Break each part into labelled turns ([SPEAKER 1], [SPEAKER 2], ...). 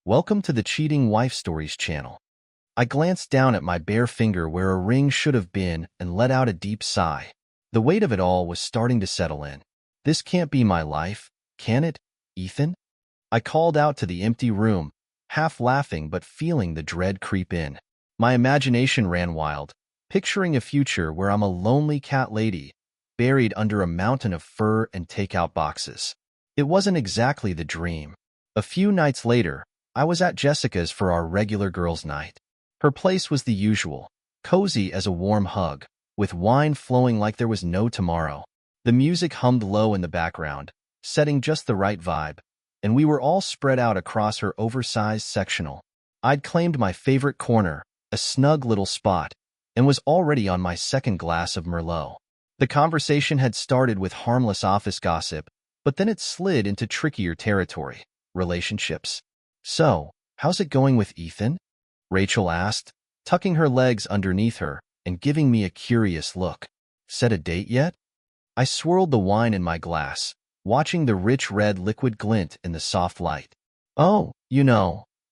[SPEAKER 1] Welcome to the Cheating Wife Stories channel. I glanced down at my bare finger where a ring should have been and let out a deep sigh. The weight of it all was starting to settle in. This can't be my life, can it, Ethan? I called out to the empty room, half laughing but feeling the dread creep in. My imagination ran wild, picturing a future where I'm a lonely cat lady, buried under a mountain of fur and takeout boxes. It wasn't exactly the dream. A few nights later, I was at Jessica's for our regular girls' night. Her place was the usual, cozy as a warm hug, with wine flowing like there was no tomorrow. The music hummed low in the background, setting just the right vibe, and we were all spread out across her oversized sectional. I'd claimed my favorite corner, a snug little spot, and was already on my second glass of Merlot. The conversation had started with harmless office gossip, but then it slid into trickier territory, relationships. "So, how's it going with Ethan?" Rachel asked, tucking her legs underneath her and giving me a curious look. "Set a date yet?" I swirled the wine in my glass, watching the rich red liquid glint in the soft light. "Oh,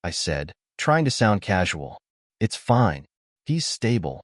[SPEAKER 1] I said, trying to sound casual. "It's fine. He's stable."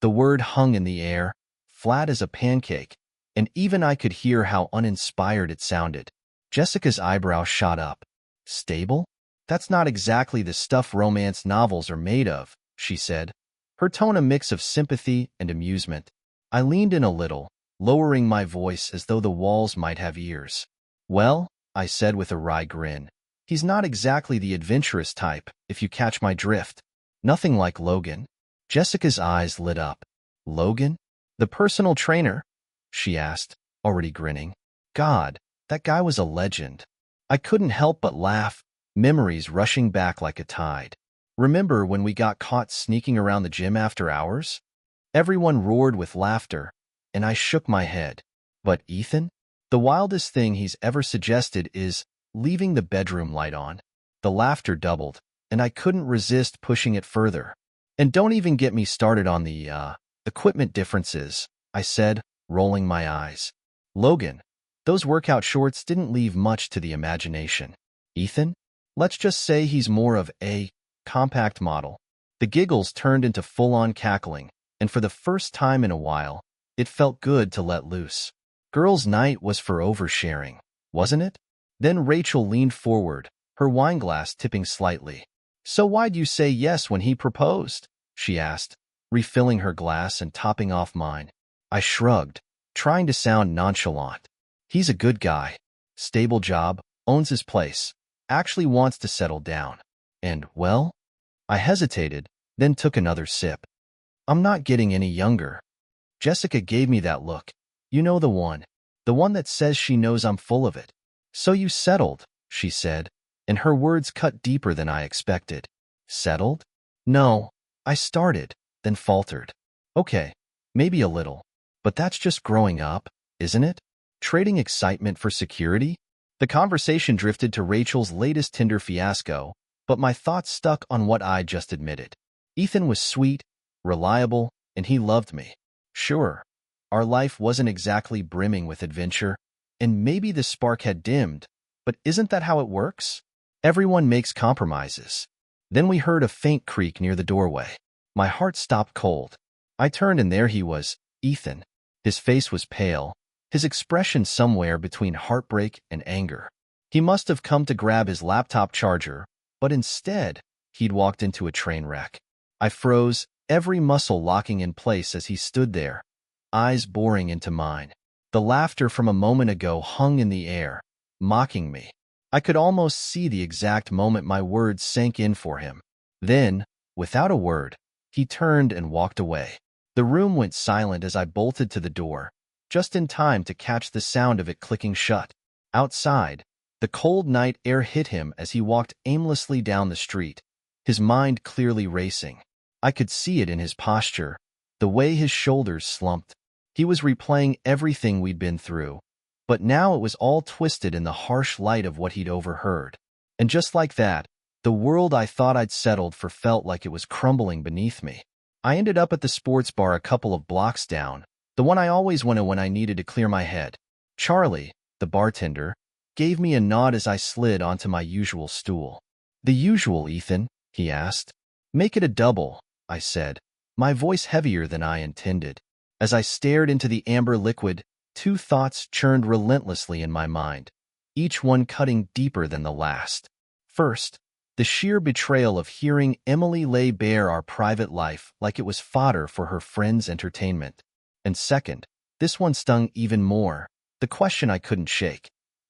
[SPEAKER 1] The word hung in the air, flat as a pancake, and even I could hear how uninspired it sounded. Jessica's eyebrows shot up. "Stable? That's not exactly the stuff romance novels are made of," she said, her tone a mix of sympathy and amusement. I leaned in a little, lowering my voice as though the walls might have ears. "Well," I said with a wry grin, "he's not exactly the adventurous type, if you catch my drift. Nothing like Logan." Jessica's eyes lit up. "Logan? The personal trainer?" she asked, already grinning. God, that guy was a legend. I couldn't help but laugh, memories rushing back like a tide. "Remember when we got caught sneaking around the gym after hours?" Everyone roared with laughter, and I shook my head. "But Ethan? The wildest thing he's ever suggested is leaving the bedroom light on." The laughter doubled, and I couldn't resist pushing it further. "And don't even get me started on the, equipment differences," I said, rolling my eyes. "Logan, those workout shorts didn't leave much to the imagination. Ethan? Let's just say he's more of a compact model." The giggles turned into full-on cackling, and for the first time in a while, it felt good to let loose. Girls' night was for oversharing, wasn't it? Then Rachel leaned forward, her wineglass tipping slightly. "So why'd you say yes when he proposed?" she asked, refilling her glass and topping off mine. I shrugged, trying to sound nonchalant. "He's a good guy. Stable job, owns his place, actually wants to settle down. And, well," I hesitated, then took another sip. "I'm not getting any younger." Jessica gave me that look. "You know the one. The one that says she knows I'm full of it." "So you settled," she said, and her words cut deeper than I expected. "Settled? No, I started, then faltered." "Okay, maybe a little. But that's just growing up, isn't it? Trading excitement for security?" The conversation drifted to Rachel's latest Tinder fiasco, but my thoughts stuck on what I just admitted. Ethan was sweet, reliable, and he loved me. Sure, our life wasn't exactly brimming with adventure, and maybe the spark had dimmed, but isn't that how it works? Everyone makes compromises. Then we heard a faint creak near the doorway. My heart stopped cold. I turned and there he was, Ethan. His face was pale, his expression somewhere between heartbreak and anger. He must have come to grab his laptop charger, but instead, he'd walked into a train wreck. I froze, every muscle locking in place as he stood there, eyes boring into mine. The laughter from a moment ago hung in the air, mocking me. I could almost see the exact moment my words sank in for him. Then, without a word, he turned and walked away. The room went silent as I bolted to the door, just in time to catch the sound of it clicking shut. Outside, the cold night air hit him as he walked aimlessly down the street, his mind clearly racing. I could see it in his posture, the way his shoulders slumped. He was replaying everything we'd been through, but now it was all twisted in the harsh light of what he'd overheard. And just like that, the world I thought I'd settled for felt like it was crumbling beneath me. I ended up at the sports bar a couple of blocks down, the one I always went to when I needed to clear my head. Charlie, the bartender, gave me a nod as I slid onto my usual stool. The usual, Ethan, he asked. Make it a double, I said, my voice heavier than I intended. As I stared into the amber liquid, two thoughts churned relentlessly in my mind, each one cutting deeper than the last. First, the sheer betrayal of hearing Emily lay bare our private life like it was fodder for her friends' entertainment. And second, this one stung even more, the question I couldn't shake.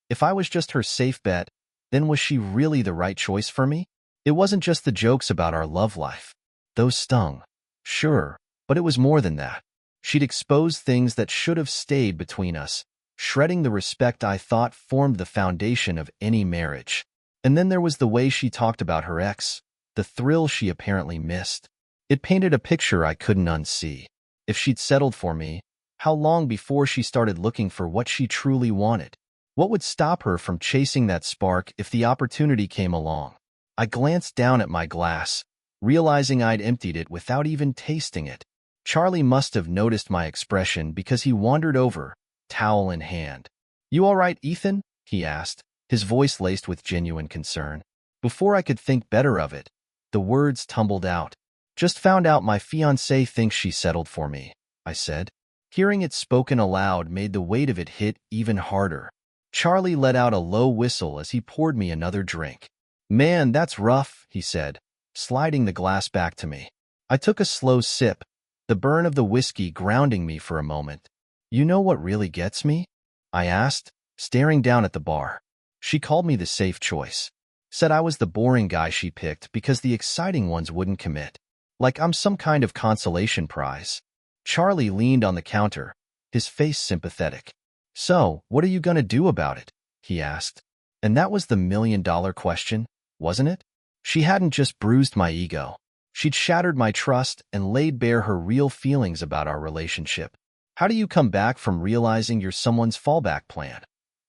[SPEAKER 1] If I was just her safe bet, then was she really the right choice for me? It wasn't just the jokes about our love life. Those stung. Sure, but it was more than that. She'd exposed things that should have stayed between us, shredding the respect I thought formed the foundation of any marriage. And then there was the way she talked about her ex, the thrill she apparently missed. It painted a picture I couldn't unsee. If she'd settled for me, how long before she started looking for what she truly wanted? What would stop her from chasing that spark if the opportunity came along? I glanced down at my glass, realizing I'd emptied it without even tasting it. Charlie must have noticed my expression because he wandered over, towel in hand. "You all right, Ethan?" he asked, his voice laced with genuine concern. Before I could think better of it, the words tumbled out. "Just found out my fiancé thinks she settled for me," I said. Hearing it spoken aloud made the weight of it hit even harder. Charlie let out a low whistle as he poured me another drink. "Man, that's rough," he said, sliding the glass back to me. I took a slow sip, the burn of the whiskey grounding me for a moment. "You know what really gets me?" I asked, staring down at the bar. She called me the safe choice. Said I was the boring guy she picked because the exciting ones wouldn't commit. Like I'm some kind of consolation prize. Charlie leaned on the counter, his face sympathetic. "So, what are you gonna do about it?" he asked. And that was the million-dollar question, wasn't it? She hadn't just bruised my ego. She'd shattered my trust and laid bare her real feelings about our relationship. How do you come back from realizing you're someone's fallback plan?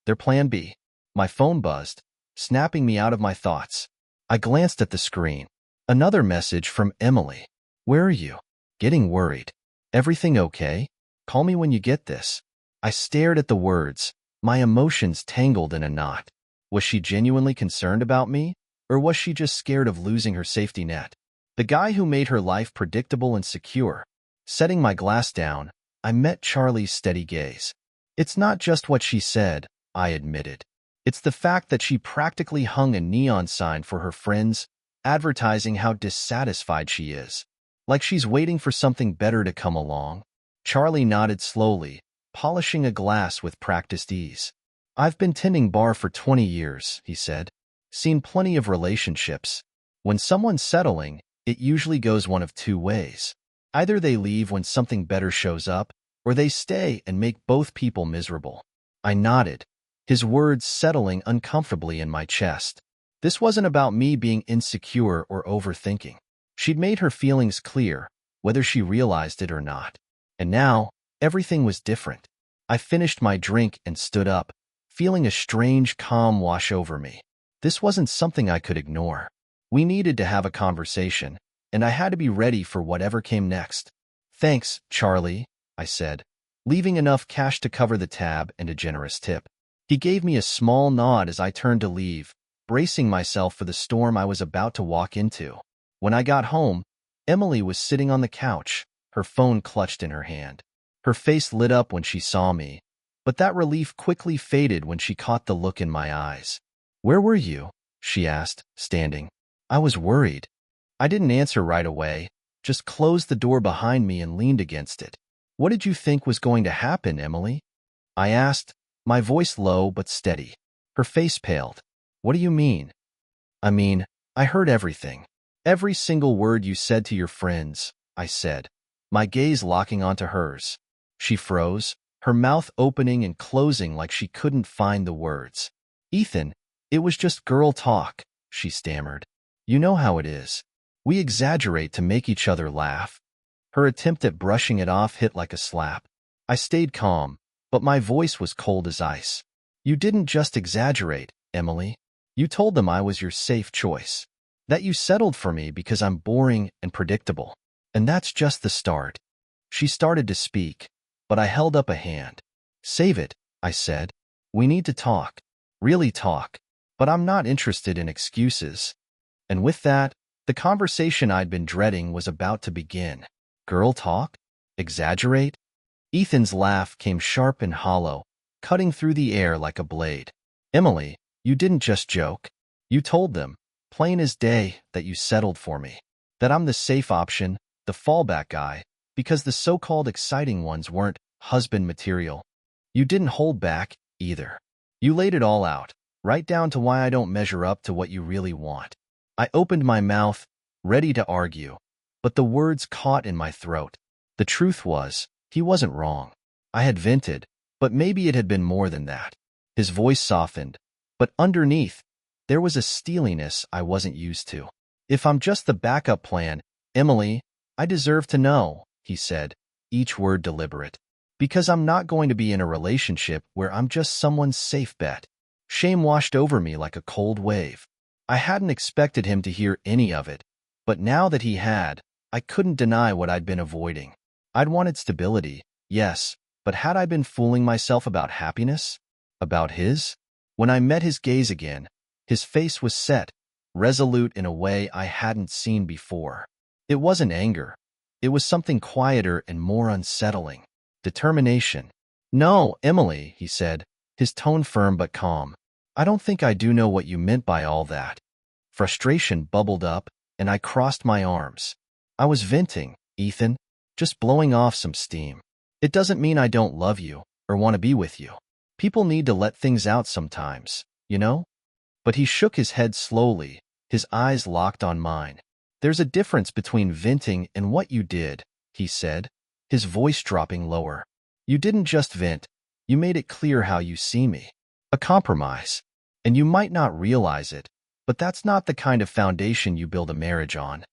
[SPEAKER 1] Their plan B. My phone buzzed, snapping me out of my thoughts. I glanced at the screen. Another message from Emily. "Where are you?" "Getting worried. Everything okay? Call me when you get this." I stared at the words, my emotions tangled in a knot. Was she genuinely concerned about me, or was she just scared of losing her safety net? The guy who made her life predictable and secure. Setting my glass down, I met Charlie's steady gaze. "It's not just what she said," I admitted. "It's the fact that she practically hung a neon sign for her friends, advertising how dissatisfied she is. Like she's waiting for something better to come along." Charlie nodded slowly, polishing a glass with practiced ease. "I've been tending bar for 20 years, he said. "Seen plenty of relationships. When someone's settling, it usually goes one of two ways. Either they leave when something better shows up, or they stay and make both people miserable." I nodded, his words settling uncomfortably in my chest. This wasn't about me being insecure or overthinking. She'd made her feelings clear, whether she realized it or not. And now, everything was different. I finished my drink and stood up, feeling a strange calm wash over me. This wasn't something I could ignore. We needed to have a conversation, and I had to be ready for whatever came next. "Thanks, Charlie," I said, leaving enough cash to cover the tab and a generous tip. He gave me a small nod as I turned to leave, bracing myself for the storm I was about to walk into. When I got home, Emily was sitting on the couch, her phone clutched in her hand. Her face lit up when she saw me, but that relief quickly faded when she caught the look in my eyes. "Where were you?" she asked, standing. I was worried. I didn't answer right away, just closed the door behind me and leaned against it. "What did you think was going to happen, Emily?" I asked, my voice low but steady. Her face paled. "What do you mean?" I heard everything. Every single word you said to your friends," I said, my gaze locking onto hers. She froze, her mouth opening and closing like she couldn't find the words. "Ethan, it was just girl talk," she stammered. "You know how it is. We exaggerate to make each other laugh." Her attempt at brushing it off hit like a slap. I stayed calm, but my voice was cold as ice. "You didn't just exaggerate, Emily. You told them I was your safe choice. That you settled for me because I'm boring and predictable. And that's just the start." She started to speak, but I held up a hand. "Save it," I said. "We need to talk. Really talk. But I'm not interested in excuses." And with that, the conversation I'd been dreading was about to begin. Girl talk? Exaggerate? Ethan's laugh came sharp and hollow, cutting through the air like a blade. Emily, you didn't just joke. You told them, plain as day, that you settled for me. That I'm the safe option, the fallback guy, because the so-called exciting ones weren't husband material. You didn't hold back, either. You laid it all out, right down to why I don't measure up to what you really want. I opened my mouth, ready to argue, but the words caught in my throat. The truth was, he wasn't wrong. I had vented, but maybe it had been more than that. His voice softened, but underneath, there was a steeliness I wasn't used to. If I'm just the backup plan, Emily, I deserve to know, he said, each word deliberate. Because I'm not going to be in a relationship where I'm just someone's safe bet. Shame washed over me like a cold wave. I hadn't expected him to hear any of it, but now that he had, I couldn't deny what I'd been avoiding. I'd wanted stability, yes, but had I been fooling myself about happiness? About his? When I met his gaze again, his face was set, resolute in a way I hadn't seen before. It wasn't anger. It was something quieter and more unsettling. Determination. No, Emily, he said, his tone firm but calm. I don't think I do know what you meant by all that. Frustration bubbled up, and I crossed my arms. I was venting, Ethan, just blowing off some steam. It doesn't mean I don't love you or want to be with you. People need to let things out sometimes, you know? But he shook his head slowly, his eyes locked on mine. There's a difference between venting and what you did, he said, his voice dropping lower. You didn't just vent, you made it clear how you see me. A compromise. And you might not realize it, but that's not the kind of foundation you build a marriage on.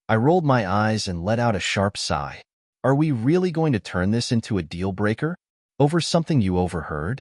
[SPEAKER 1] I rolled my eyes and let out a sharp sigh. Are we really going to turn this into a deal breaker? Over something you overheard?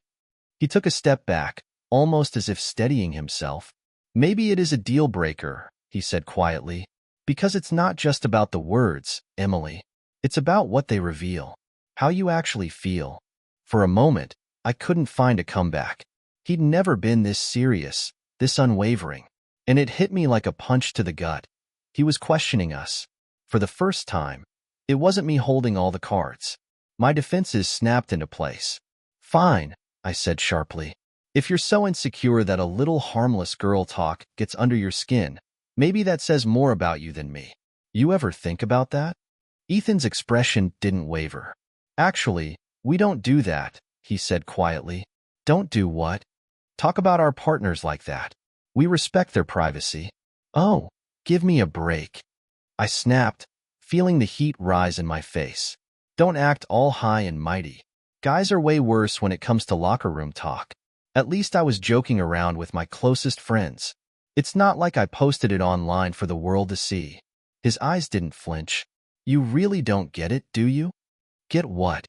[SPEAKER 1] He took a step back, almost as if steadying himself. Maybe it is a deal breaker, he said quietly, because it's not just about the words, Emily. It's about what they reveal, how you actually feel. For a moment, I couldn't find a comeback. He'd never been this serious, this unwavering, and it hit me like a punch to the gut. He was questioning us. For the first time, it wasn't me holding all the cards. My defenses snapped into place. Fine, I said sharply. If you're so insecure that a little harmless girl talk gets under your skin, maybe that says more about you than me. You ever think about that? Ethan's expression didn't waver. Actually, we don't do that, he said quietly. Don't do what? Talk about our partners like that. We respect their privacy. Oh, give me a break. I snapped, feeling the heat rise in my face. Don't act all high and mighty. Guys are way worse when it comes to locker room talk. At least I was joking around with my closest friends. It's not like I posted it online for the world to see. His eyes didn't flinch. You really don't get it, do you? Get what?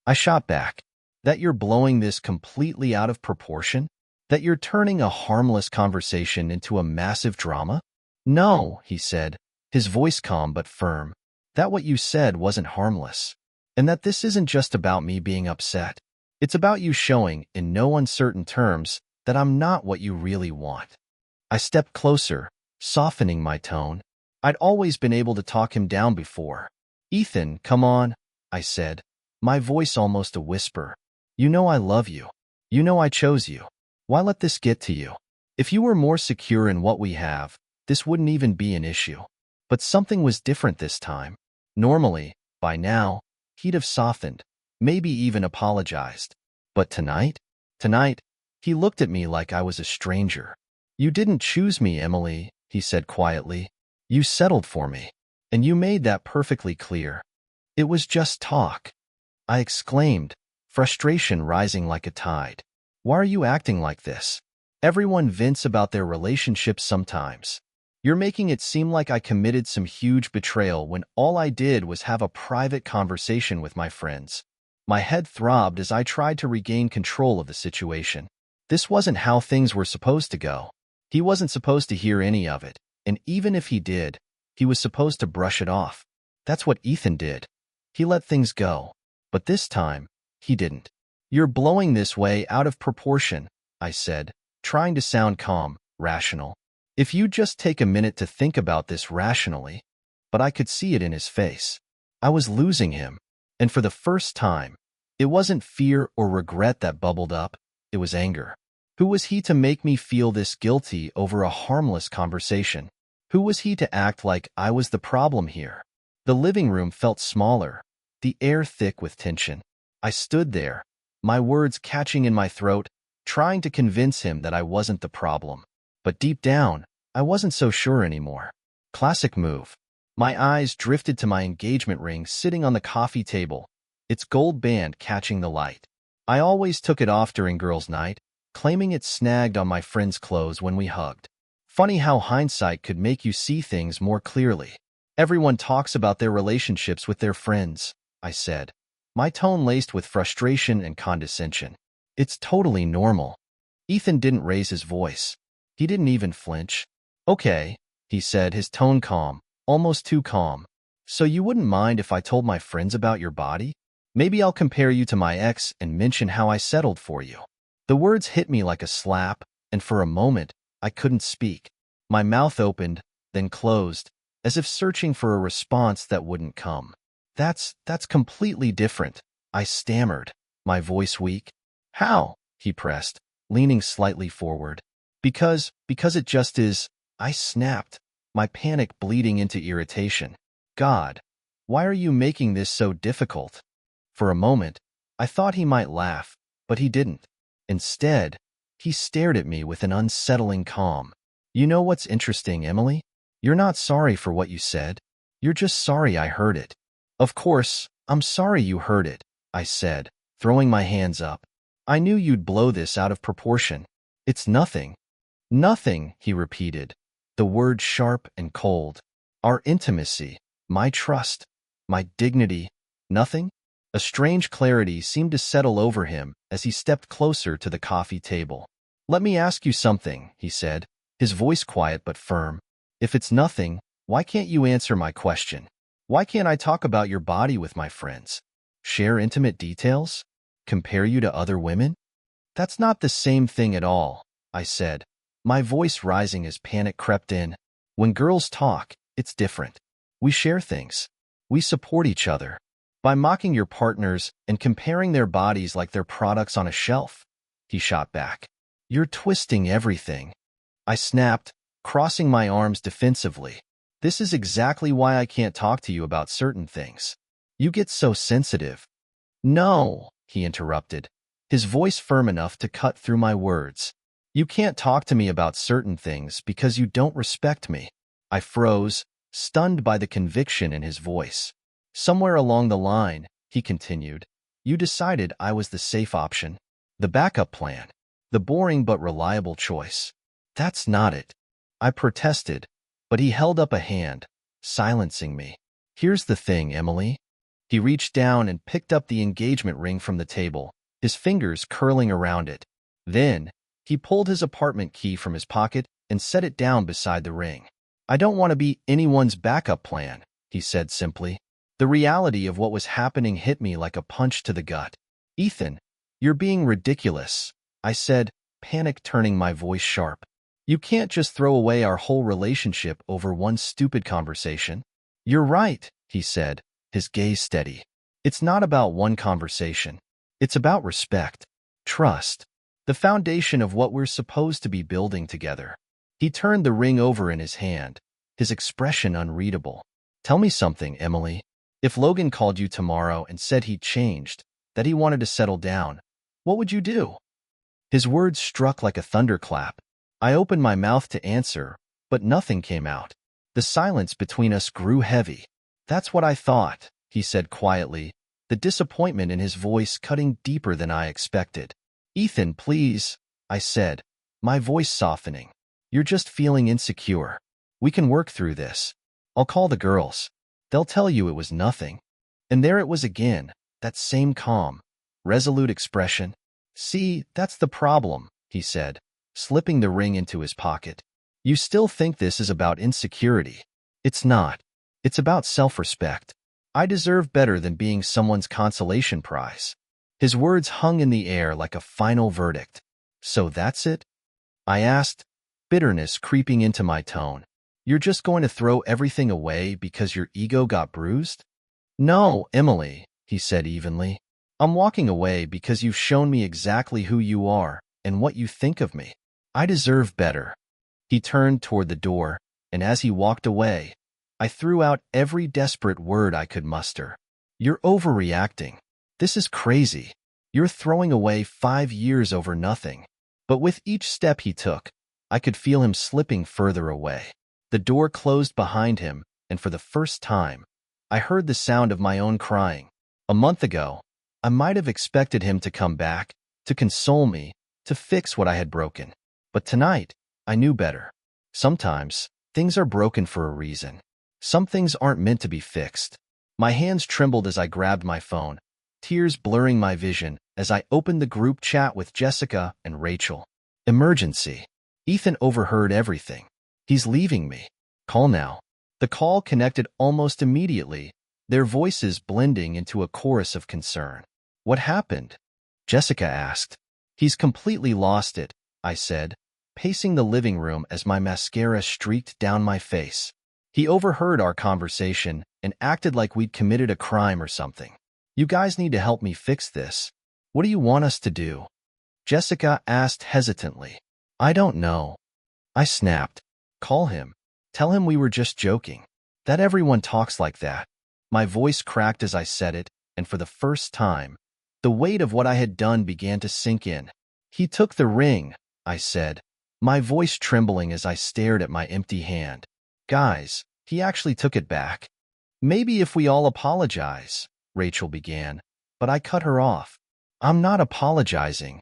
[SPEAKER 1] I shot back. That you're blowing this completely out of proportion? That you're turning a harmless conversation into a massive drama? No, he said, his voice calm but firm. That what you said wasn't harmless. And that this isn't just about me being upset. It's about you showing, in no uncertain terms, that I'm not what you really want. I stepped closer, softening my tone. I'd always been able to talk him down before. Ethan, come on, I said, my voice almost a whisper. You know I love you. You know I chose you. Why let this get to you? If you were more secure in what we have, this wouldn't even be an issue. But something was different this time. Normally, by now, he'd have softened, maybe even apologized. But tonight? Tonight, he looked at me like I was a stranger. You didn't choose me, Emily, he said quietly. You settled for me. And you made that perfectly clear. It was just talk. I exclaimed, frustration rising like a tide. Why are you acting like this? Everyone vents about their relationships sometimes. You're making it seem like I committed some huge betrayal when all I did was have a private conversation with my friends. My head throbbed as I tried to regain control of the situation. This wasn't how things were supposed to go. He wasn't supposed to hear any of it, and even if he did, he was supposed to brush it off. That's what Ethan did. He let things go. But this time, he didn't. You're blowing this way out of proportion, I said, trying to sound calm, rational. If you just take a minute to think about this rationally, but I could see it in his face. I was losing him, and for the first time, it wasn't fear or regret that bubbled up, it was anger. Who was he to make me feel this guilty over a harmless conversation? Who was he to act like I was the problem here? The living room felt smaller, the air thick with tension. I stood there, my words catching in my throat, trying to convince him that I wasn't the problem. But deep down, I wasn't so sure anymore. Classic move. My eyes drifted to my engagement ring sitting on the coffee table, its gold band catching the light. I always took it off during girls' night, claiming it snagged on my friend's clothes when we hugged. Funny how hindsight could make you see things more clearly. Everyone talks about their relationships with their friends, I said, my tone laced with frustration and condescension. It's totally normal. Ethan didn't raise his voice. He didn't even flinch. Okay, he said, his tone calm, almost too calm. So you wouldn't mind if I told my friends about your body? Maybe I'll compare you to my ex and mention how I settled for you. The words hit me like a slap, and for a moment, I couldn't speak. My mouth opened, then closed, as if searching for a response that wouldn't come. That's completely different, I stammered, my voice weak. How? He pressed, leaning slightly forward. Because it just is, I snapped, my panic bleeding into irritation. God, why are you making this so difficult? For a moment, I thought he might laugh, but he didn't. Instead, he stared at me with an unsettling calm. You know what's interesting, Emily? You're not sorry for what you said. You're just sorry I heard it. Of course, I'm sorry you heard it, I said, throwing my hands up. I knew you'd blow this out of proportion. It's nothing. Nothing, he repeated, the word sharp and cold. Our intimacy, my trust, my dignity, nothing? A strange clarity seemed to settle over him as he stepped closer to the coffee table. Let me ask you something, he said, his voice quiet but firm. If it's nothing, why can't you answer my question? Why can't I talk about your body with my friends? Share intimate details? Compare you to other women? That's not the same thing at all, I said, my voice rising as panic crept in. When girls talk, it's different. We share things. We support each other. By mocking your partners and comparing their bodies like they're products on a shelf, he shot back. You're twisting everything. I snapped, crossing my arms defensively. This is exactly why I can't talk to you about certain things. You get so sensitive. No, he interrupted, his voice firm enough to cut through my words. You can't talk to me about certain things because you don't respect me. I froze, stunned by the conviction in his voice. Somewhere along the line, he continued, you decided I was the safe option, the backup plan, the boring but reliable choice. That's not it. I protested, but he held up a hand, silencing me. Here's the thing, Emily. He reached down and picked up the engagement ring from the table, his fingers curling around it. Then, he pulled his apartment key from his pocket and set it down beside the ring. I don't want to be anyone's backup plan, he said simply. The reality of what was happening hit me like a punch to the gut. Ethan, you're being ridiculous, I said, panic turning my voice sharp. You can't just throw away our whole relationship over one stupid conversation. You're right, he said, his gaze steady. It's not about one conversation. It's about respect, trust, the foundation of what we're supposed to be building together. He turned the ring over in his hand, his expression unreadable. Tell me something, Emily. If Logan called you tomorrow and said he'd changed, that he wanted to settle down, what would you do? His words struck like a thunderclap. I opened my mouth to answer, but nothing came out. The silence between us grew heavy. That's what I thought, he said quietly, the disappointment in his voice cutting deeper than I expected. Ethan, please, I said, my voice softening. You're just feeling insecure. We can work through this. I'll call the girls. They'll tell you it was nothing. And there it was again, that same calm, resolute expression. See, that's the problem, he said, slipping the ring into his pocket. You still think this is about insecurity. It's not. It's about self-respect. I deserve better than being someone's consolation prize. His words hung in the air like a final verdict. So that's it? I asked, bitterness creeping into my tone. You're just going to throw everything away because your ego got bruised? No, Emily, he said evenly. I'm walking away because you've shown me exactly who you are and what you think of me. I deserve better. He turned toward the door, and as he walked away, I threw out every desperate word I could muster. You're overreacting. This is crazy. You're throwing away 5 years over nothing. But with each step he took, I could feel him slipping further away. The door closed behind him, and for the first time, I heard the sound of my own crying. A month ago, I might have expected him to come back, to console me, to fix what I had broken. But tonight, I knew better. Sometimes, things are broken for a reason. Some things aren't meant to be fixed. My hands trembled as I grabbed my phone, tears blurring my vision as I opened the group chat with Jessica and Rachel. Emergency. Ethan overheard everything. He's leaving me. Call now. The call connected almost immediately, their voices blending into a chorus of concern. What happened? Jessica asked. He's completely lost it, I said, pacing the living room as my mascara streaked down my face. He overheard our conversation and acted like we'd committed a crime or something. You guys need to help me fix this. What do you want us to do? Jessica asked hesitantly. I don't know. I snapped. Call him. Tell him we were just joking. That everyone talks like that. My voice cracked as I said it, and for the first time, the weight of what I had done began to sink in. He took the ring, I said, my voice trembling as I stared at my empty hand. Guys, he actually took it back. Maybe if we all apologize, Rachel began, but I cut her off. I'm not apologizing.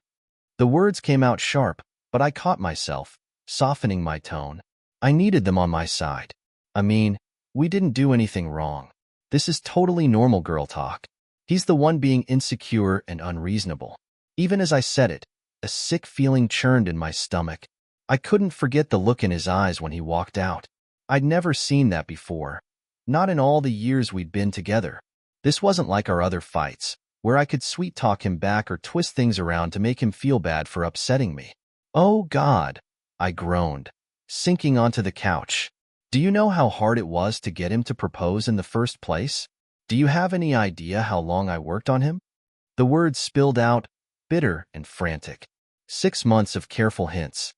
[SPEAKER 1] The words came out sharp, but I caught myself, softening my tone. I needed them on my side. I mean, we didn't do anything wrong. This is totally normal girl talk. He's the one being insecure and unreasonable. Even as I said it, a sick feeling churned in my stomach. I couldn't forget the look in his eyes when he walked out. I'd never seen that before. Not in all the years we'd been together. This wasn't like our other fights, where I could sweet-talk him back or twist things around to make him feel bad for upsetting me. Oh, God, I groaned, sinking onto the couch. Do you know how hard it was to get him to propose in the first place? Do you have any idea how long I worked on him? The words spilled out, bitter and frantic. 6 months of careful hints.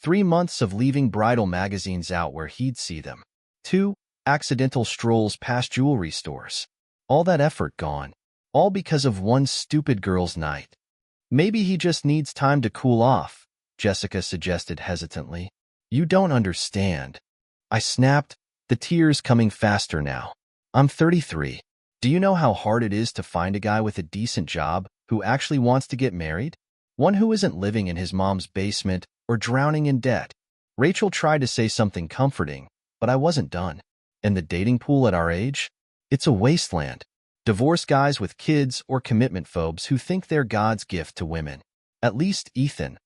[SPEAKER 1] 3 months of leaving bridal magazines out where he'd see them. 2 accidental strolls past jewelry stores. All that effort gone. All because of one stupid girl's night. Maybe he just needs time to cool off, Jessica suggested hesitantly. You don't understand. I snapped, the tears coming faster now. I'm 33. Do you know how hard it is to find a guy with a decent job who actually wants to get married? One who isn't living in his mom's basement or drowning in debt. Rachel tried to say something comforting, but I wasn't done. And the dating pool at our age? It's a wasteland. Divorced guys with kids or commitment phobes who think they're God's gift to women. At least Ethan.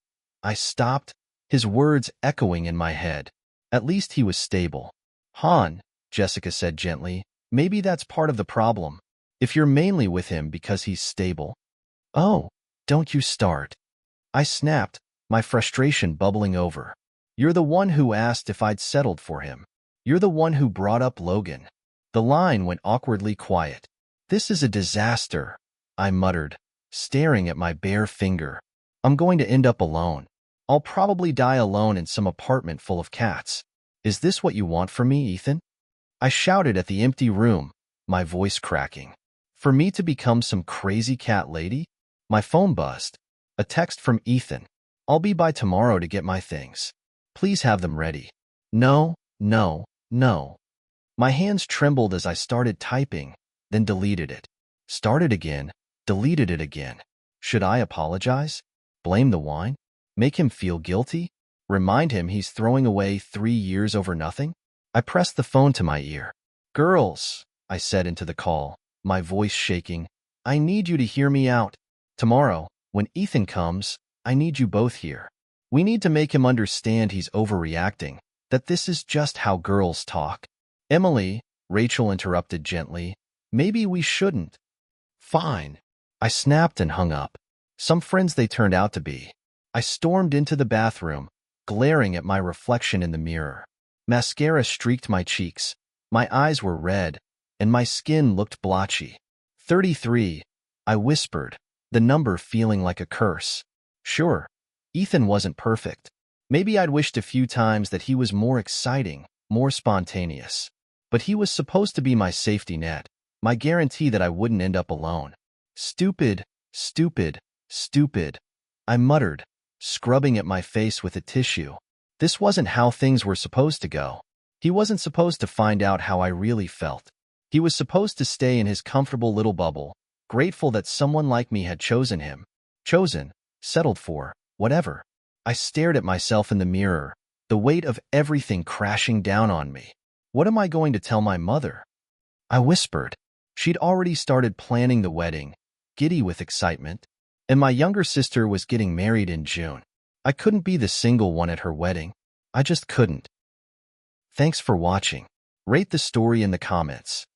[SPEAKER 1] I stopped, his words echoing in my head. At least he was stable. Han, Jessica said gently, maybe that's part of the problem. If you're mainly with him because he's stable. Oh, don't you start. I snapped, my frustration bubbling over. You're the one who asked if I'd settled for him. You're the one who brought up Logan. The line went awkwardly quiet. This is a disaster, I muttered, staring at my bare finger. I'm going to end up alone. I'll probably die alone in some apartment full of cats. Is this what you want from me, Ethan? I shouted at the empty room, my voice cracking. For me to become some crazy cat lady? My phone buzzed. A text from Ethan. I'll be by tomorrow to get my things. Please have them ready. No, no, no. My hands trembled as I started typing, then deleted it. Started again, deleted it again. Should I apologize? Blame the wine? Make him feel guilty? Remind him he's throwing away 3 years over nothing? I pressed the phone to my ear. Girls, I said into the call, my voice shaking, I need you to hear me out. Tomorrow, when Ethan comes, I need you both here. We need to make him understand he's overreacting, that this is just how girls talk. Emily, Rachel interrupted gently, maybe we shouldn't. Fine. I snapped and hung up. Some friends they turned out to be. I stormed into the bathroom, glaring at my reflection in the mirror. Mascara streaked my cheeks, my eyes were red, and my skin looked blotchy. 33, I whispered, the number feeling like a curse. Sure, Ethan wasn't perfect. Maybe I'd wished a few times that he was more exciting, more spontaneous. But he was supposed to be my safety net, my guarantee that I wouldn't end up alone. Stupid, stupid, stupid, I muttered, scrubbing at my face with a tissue. This wasn't how things were supposed to go. He wasn't supposed to find out how I really felt. He was supposed to stay in his comfortable little bubble, grateful that someone like me had chosen him. Chosen, settled for, whatever. I stared at myself in the mirror, the weight of everything crashing down on me. What am I going to tell my mother? I whispered. She'd already started planning the wedding, giddy with excitement, and my younger sister was getting married in June. I couldn't be the single one at her wedding. I just couldn't. Thanks for watching. Rate the story in the comments.